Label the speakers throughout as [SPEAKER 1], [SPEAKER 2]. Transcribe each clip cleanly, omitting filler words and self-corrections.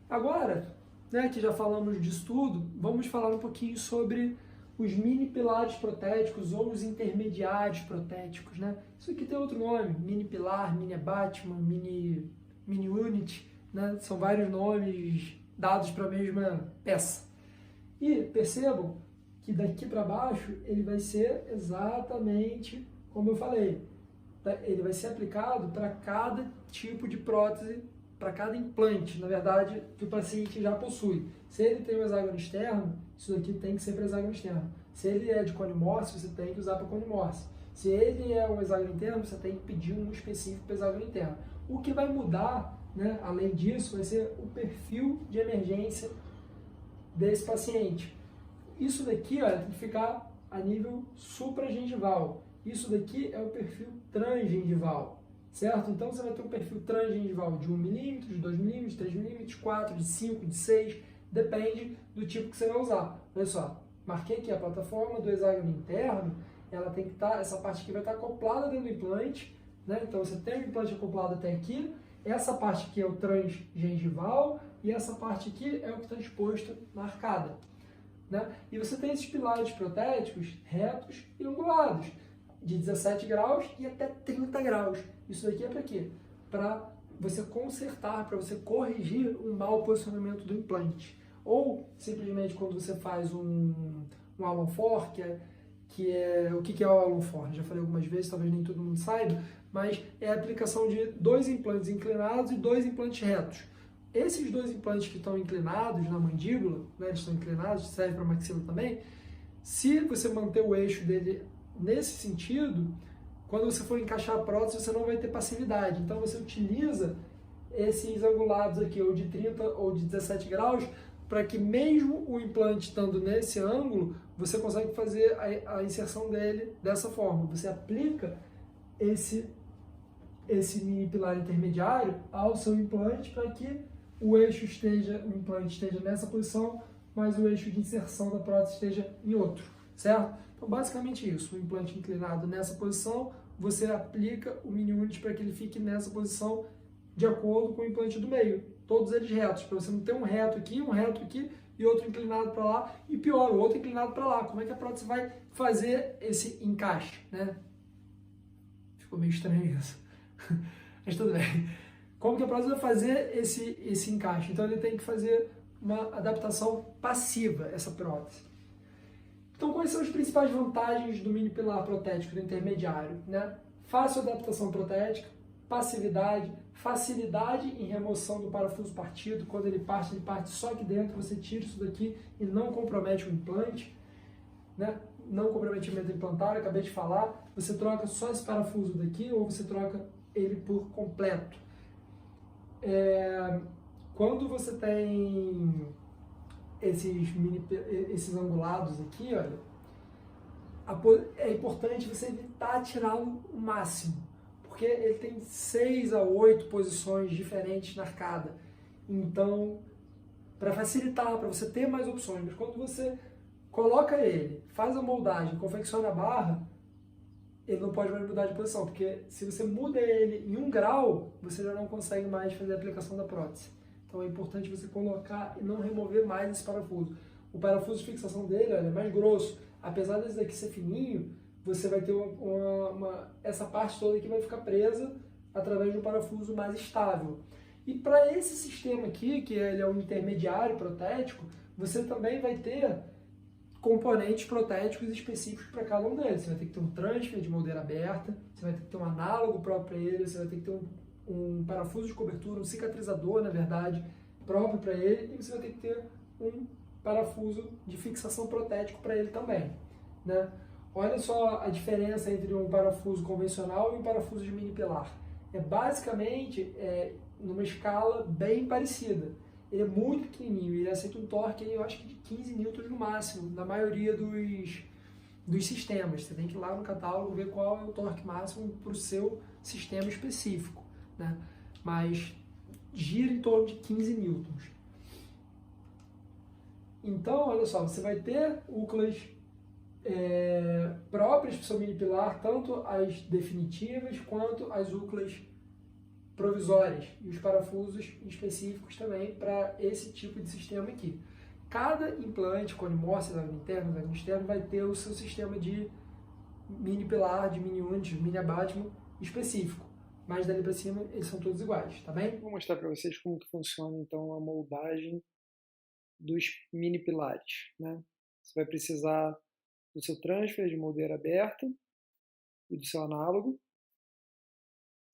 [SPEAKER 1] Agora, né, que já falamos disso tudo, vamos falar um pouquinho sobre os mini pilares protéticos ou os intermediários protéticos, né? Isso aqui tem outro nome, mini pilar, mini abattement, mini unit, né? São vários nomes dados para a mesma peça. E percebam que daqui para baixo ele vai ser exatamente como eu falei. Ele vai ser aplicado para cada tipo de prótese, para cada implante, na verdade, que o paciente já possui. Se ele tem um hexágono externo, isso daqui tem que ser para hexágono externo. Se ele é de cone morse, você tem que usar para cone morse. Se ele é um hexágono interno, você tem que pedir um específico para hexágono interno. O que vai mudar, né, além disso, vai ser o perfil de emergência desse paciente. Isso daqui, olha, tem que ficar a nível supragengival. Isso daqui é o perfil transgengival, certo? Então você vai ter um perfil transgengival de 1 milímetro, de 2 milímetros, de 3 milímetros, 4, de 5, de 6, depende do tipo que você vai usar. Olha só, marquei aqui a plataforma do hexágono interno, ela tem que estar, essa parte aqui vai estar acoplada dentro do implante, né? Então você tem o implante acoplado até aqui, essa parte aqui é o transgengival e essa parte aqui é o que está exposto na arcada, né? E você tem esses pilares protéticos retos e angulados, de 17 graus e até 30 graus. Isso daqui é para quê? Para você consertar, para você corrigir um mau posicionamento do implante. Ou, simplesmente, quando você faz um Allen for, o que é o Allen for? Já falei algumas vezes, talvez nem todo mundo saiba, mas é a aplicação de 2 implantes inclinados e 2 implantes retos. Esses 2 implantes que estão inclinados na mandíbula, né, eles estão inclinados, serve para a maxila também, se você manter o eixo dele nesse sentido, quando você for encaixar a prótese, você não vai ter passividade. Então você utiliza esses angulados aqui, ou de 30 ou de 17 graus, para que mesmo o implante estando nesse ângulo, você consegue fazer a inserção dele dessa forma. Você aplica esse mini pilar intermediário ao seu implante para que o implante esteja nessa posição, mas o eixo de inserção da prótese esteja em outro, certo? Então, basicamente isso, o implante inclinado nessa posição, você aplica o mini unit para que ele fique nessa posição de acordo com o implante do meio, todos eles retos, para você não ter um reto aqui e outro inclinado para lá, e pior, o outro inclinado para lá. Como é que a prótese vai fazer esse encaixe, né? Ficou meio estranho isso, mas tudo bem. Como que a prótese vai fazer esse encaixe? Então ele tem que fazer uma adaptação passiva, essa prótese. Então, quais são as principais vantagens do mini pilar protético do intermediário, né? Fácil adaptação protética, passividade, facilidade em remoção do parafuso partido. Quando ele parte só aqui dentro, você tira isso daqui e não compromete o implante, né? Não comprometimento implantário, acabei de falar. Você troca só esse parafuso daqui ou você troca ele por completo. Quando você tem esses angulados aqui, olha, é importante você evitar tirá-lo o máximo, porque ele tem 6 a 8 posições diferentes na arcada. Então, para facilitar, para você ter mais opções, mas quando você coloca ele, faz a moldagem, confecciona a barra, ele não pode mais mudar de posição, porque se você muda ele em 1 grau, você já não consegue mais fazer a aplicação da prótese. Então é importante você colocar e não remover mais esse parafuso. O parafuso de fixação dele, olha, é mais grosso. Apesar desse daqui ser fininho, você vai ter essa parte toda aqui vai ficar presa através de um parafuso mais estável. E para esse sistema aqui, que ele é um intermediário protético, você também vai ter componentes protéticos específicos para cada um deles. Você vai ter que ter um transfer de moldeira aberta, você vai ter que ter um análogo próprio para ele, você vai ter que ter um parafuso de cobertura, um cicatrizador, na verdade, próprio para ele, e você vai ter que ter um parafuso de fixação protético para ele também, né? Olha só a diferença entre um parafuso convencional e um parafuso de mini pilar. É basicamente numa escala bem parecida. Ele é muito pequenininho, ele aceita um torque, eu acho que de 15 newtons no máximo, na maioria dos sistemas. Você tem que ir lá no catálogo ver qual é o torque máximo para o seu sistema específico, né? Mas gira em torno de 15 newtons. Então, olha só, você vai ter úclas próprias para o seu mini pilar, tanto as definitivas quanto as úclas provisórias e os parafusos específicos também para esse tipo de sistema aqui. Cada implante, cone Morse, lâmina interna, lâmina externa, vai ter o seu sistema de mini pilar, de mini unit, de mini abattement específico. Mas dali para cima eles são todos iguais, tá bem?
[SPEAKER 2] Vou mostrar para vocês como que funciona então a moldagem dos mini pilares, né? Você vai precisar do seu transfer de moldeira aberta e do seu análogo.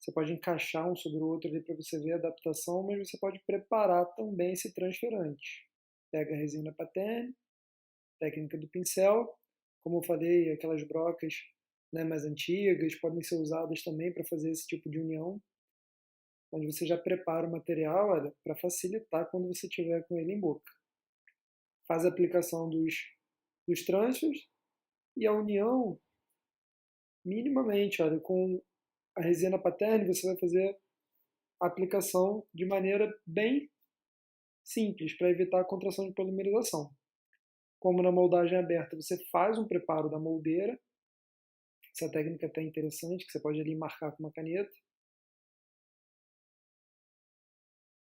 [SPEAKER 2] Você pode encaixar um sobre o outro ali para você ver a adaptação, mas você pode preparar também esse transfer antes. Pega a resina paterne, técnica do pincel, como eu falei, aquelas brocas, né, mais antigas podem ser usadas também para fazer esse tipo de união, onde você já prepara o material para facilitar quando você tiver com ele em boca. Faz a aplicação dos transfers e a união minimamente, olha, com a resina paterne você vai fazer a aplicação de maneira bem simples para evitar a contração de polimerização. Como na moldagem aberta você faz um preparo da moldeira, essa técnica é até interessante, que você pode ali marcar com uma caneta.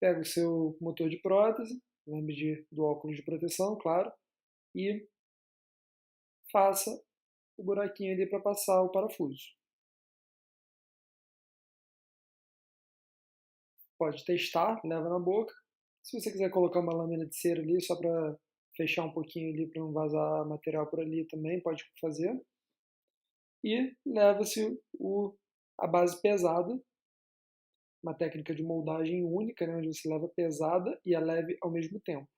[SPEAKER 2] Pega o seu motor de prótese, lembre do óculos de proteção, claro, e faça o buraquinho ali para passar o parafuso. Pode testar, leva na boca. Se você quiser colocar uma lâmina de cera ali, só para fechar um pouquinho ali, para não vazar material por ali também, pode fazer. E leva-se a base pesada, uma técnica de moldagem única, né, onde você leva pesada e a leve ao mesmo tempo.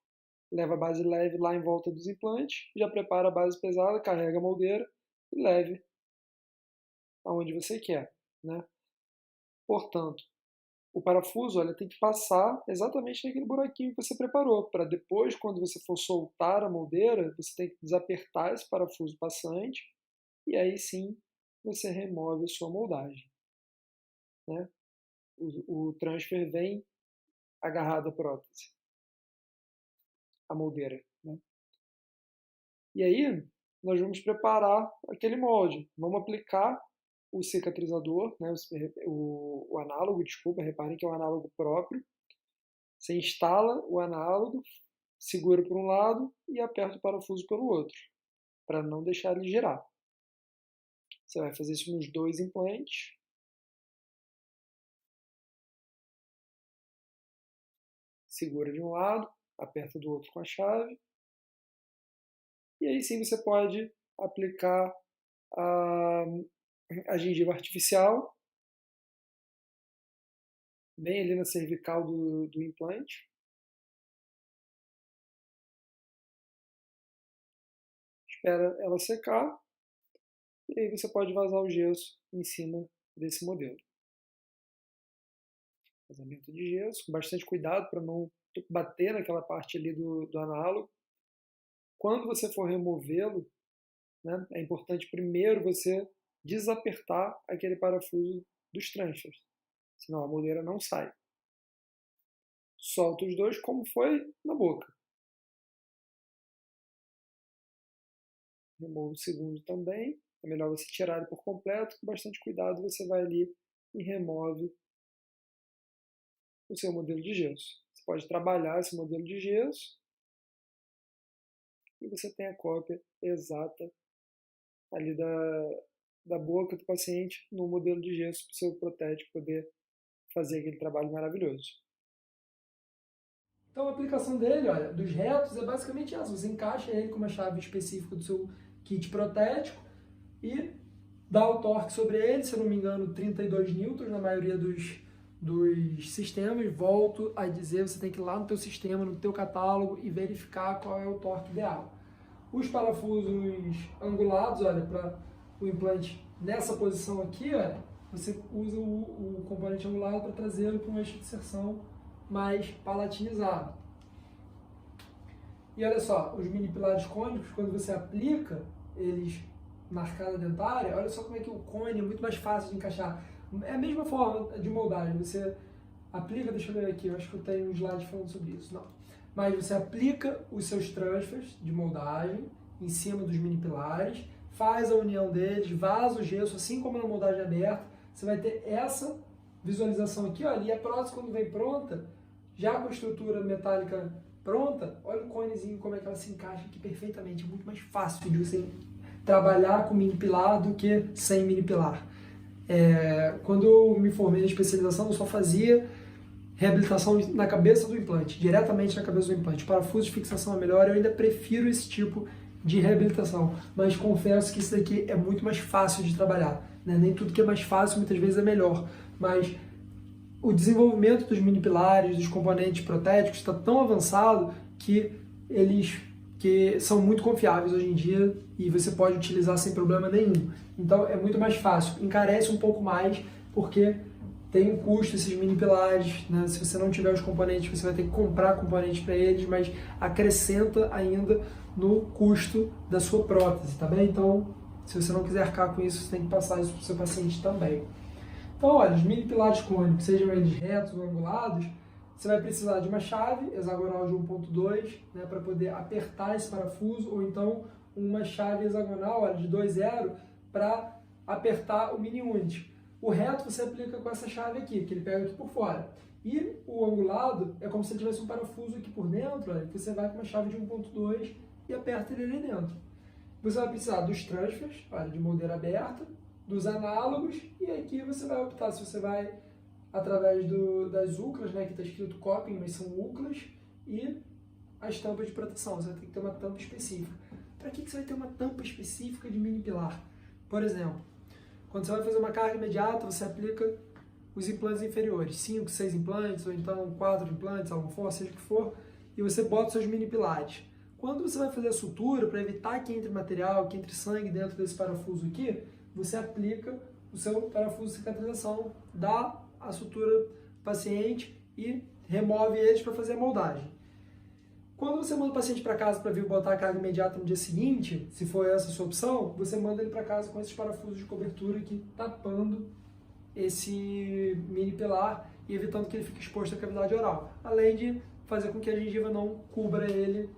[SPEAKER 2] Leva a base leve lá em volta dos implantes, já prepara a base pesada, carrega a moldeira e leve aonde você quer, né? Portanto, o parafuso, olha, tem que passar exatamente naquele buraquinho que você preparou, para depois, quando você for soltar a moldeira, você tem que desapertar esse parafuso passante e aí sim você remove a sua moldagem, né? O transfer vem agarrado à prótese, a moldeira, né? E aí nós vamos preparar aquele molde, vamos aplicar o cicatrizador, né, o análogo, desculpa, reparem que é um análogo próprio. Você instala o análogo, segura por um lado e aperta o parafuso pelo outro, para não deixar ele girar. Você vai fazer isso nos dois implantes. Segura de um lado, aperta do outro com a chave. E aí sim você pode aplicar a gengiva artificial bem ali na cervical do implante. Espera ela secar e aí você pode vazar o gesso em cima desse modelo. Vazamento de gesso, com bastante cuidado para não bater naquela parte ali do análogo. Quando você for removê-lo, né, é importante primeiro você desapertar aquele parafuso dos transfers, senão a moldeira não sai. Solta os dois como foi na boca. Remova o segundo também. É melhor você tirar ele por completo, com bastante cuidado você vai ali e remove o seu modelo de gesso. Você pode trabalhar esse modelo de gesso e você tem a cópia exata ali da boca do paciente no modelo de gesso para o seu protético poder fazer aquele trabalho maravilhoso.
[SPEAKER 1] Então a aplicação dele, olha, dos retos é basicamente essa. Você encaixa ele com uma chave específica do seu kit protético e dá o torque sobre ele, se eu não me engano, 32 newtons na maioria dos sistemas. Volto a dizer, você tem que ir lá no teu sistema, no teu catálogo e verificar qual é o torque ideal. Os parafusos angulados, olha, para o implante nessa posição aqui, olha, você usa o componente angulado para trazê-lo para um eixo de inserção mais palatinizado. E olha só, os mini pilares cônicos, quando você aplica eles na arcada dentária, olha só como é que o cone é muito mais fácil de encaixar. É a mesma forma de moldagem, você aplica, deixa eu ver aqui, eu acho que eu tenho um slide falando sobre isso, não. Mas você aplica os seus transfers de moldagem em cima dos mini pilares, faz a união deles, vaza o gesso, assim como na moldagem aberta, você vai ter essa visualização aqui, olha, e a prótese quando vem pronta, já com a estrutura metálica pronta, olha o conezinho como é que ela se encaixa aqui perfeitamente, é muito mais fácil de você trabalhar com mini pilar do que sem mini pilar. Quando eu me formei na especialização, eu só fazia reabilitação na cabeça do implante, diretamente na cabeça do implante. Parafuso de fixação é melhor, eu ainda prefiro esse tipo de reabilitação, mas confesso que isso daqui é muito mais fácil de trabalhar, né? Nem tudo que é mais fácil muitas vezes é melhor, mas o desenvolvimento dos mini pilares, dos componentes protéticos está tão avançado que eles são muito confiáveis hoje em dia e você pode utilizar sem problema nenhum. Então é muito mais fácil, encarece um pouco mais porque tem um custo esses mini pilares, né? Se você não tiver os componentes, você vai ter que comprar componentes para eles, mas acrescenta ainda no custo da sua prótese, tá bem? Então, se você não quiser arcar com isso, você tem que passar isso para o seu paciente também. Então, olha, os mini pilares cônicos, sejam eles retos ou angulados, você vai precisar de uma chave hexagonal de 1.2, né, para poder apertar esse parafuso, ou então uma chave hexagonal, olha, de 2.0 para apertar o mini unit. O reto você aplica com essa chave aqui, que ele pega aqui por fora. E o angulado é como se ele tivesse um parafuso aqui por dentro, olha, que você vai com uma chave de 1.2 e aperta ele ali dentro. Você vai precisar dos transfers, olha, de moldeira aberta, dos análogos, e aqui você vai optar se você vai através das UCLAs, né, que está escrito coping, mas são UCLAs, e as tampas de proteção. Você vai ter que ter uma tampa específica. Para que você vai ter uma tampa específica de mini pilar? Por exemplo, quando você vai fazer uma carga imediata, você aplica os implantes inferiores, 5, 6 implantes, ou então 4 implantes, alguma forma, seja o que for, e você bota seus mini pilares. Quando você vai fazer a sutura, para evitar que entre material, que entre sangue dentro desse parafuso aqui, você aplica o seu parafuso de cicatrização, dá a sutura paciente e remove eles para fazer a moldagem. Quando você manda o paciente para casa para vir botar a carga imediata no dia seguinte, se for essa a sua opção, você manda ele para casa com esses parafusos de cobertura aqui tapando esse mini pilar e evitando que ele fique exposto à cavidade oral, além de fazer com que a gengiva não cubra ele